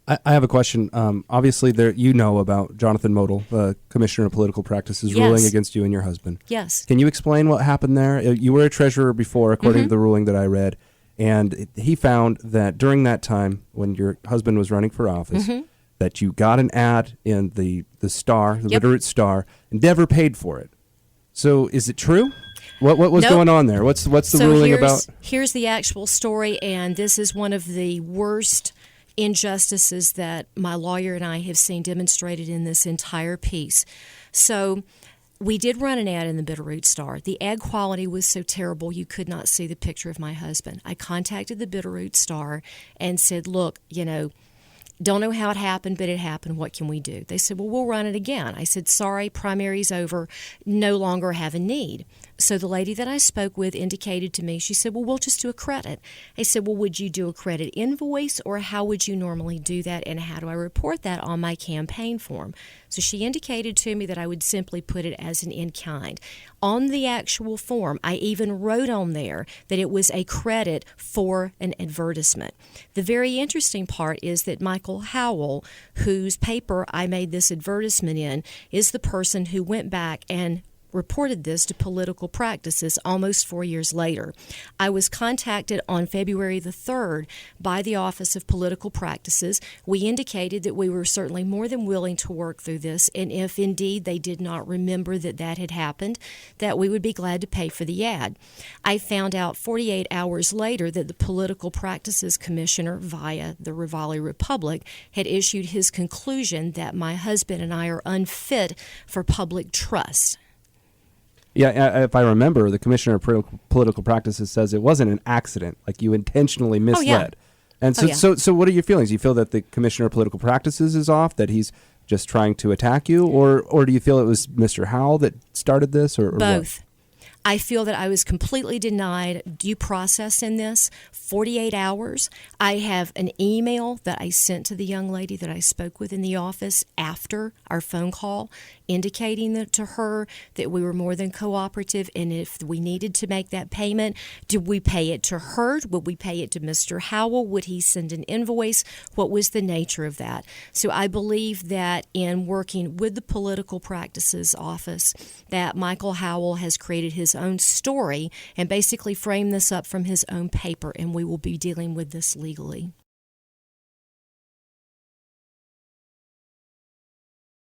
I have a question. Obviously, you know about Jonathan Modell, Commissioner of Political Practices, ruling against you and your husband. Yes. Can you explain what happened there? You were a treasurer before, according to the ruling that I read, and he found that during that time when your husband was running for office, that you got an ad in the Star, the Bitterroot Star, and never paid for it. So is it true? What was going on there? What's the ruling about? Here's the actual story, and this is one of the worst injustices that my lawyer and I have seen demonstrated in this entire piece. So we did run an ad in the Bitterroot Star. The ad quality was so terrible you could not see the picture of my husband. I contacted the Bitterroot Star and said, look, don't know how it happened, but it happened. What can we do? They said, well, we'll run it again. I said, sorry, primary's over. No longer have a need. So the lady that I spoke with indicated to me, she said, well, we'll just do a credit. I said, well, would you do a credit invoice, or how would you normally do that, and how do I report that on my campaign form? So she indicated to me that I would simply put it as an in-kind. On the actual form, I even wrote on there that it was a credit for an advertisement. The very interesting part is that Michael Howell, whose paper I made this advertisement in, is the person who went back and reported this to Political Practices almost 4 years later. I was contacted on February the 3rd by the Office of Political Practices. We indicated that we were certainly more than willing to work through this, and if indeed they did not remember that had happened, that we would be glad to pay for the ad. I found out 48 hours later that the Political Practices Commissioner, via the Raleigh Republic, had issued his conclusion that my husband and I are unfit for public trust. Yeah, if I remember, the Commissioner of Political Practices says it wasn't an accident, like you intentionally misled. And so what are your feelings? Do you feel that the Commissioner of Political Practices is off, that he's just trying to attack you, or do you feel it was Mr. Howell that started this, or both? What? I feel that I was completely denied due process in this. 48 hours. I have an email that I sent to the young lady that I spoke with in the office after our phone call, indicating that to her that we were more than cooperative, and if we needed to make that payment, did we pay it to her? Would we pay it to Mr. Howell? Would he send an invoice? What was the nature of that? So I believe that in working with the Political Practices Office, that Michael Howell has created his own story and basically framed this up from his own paper, and we will be dealing with this legally.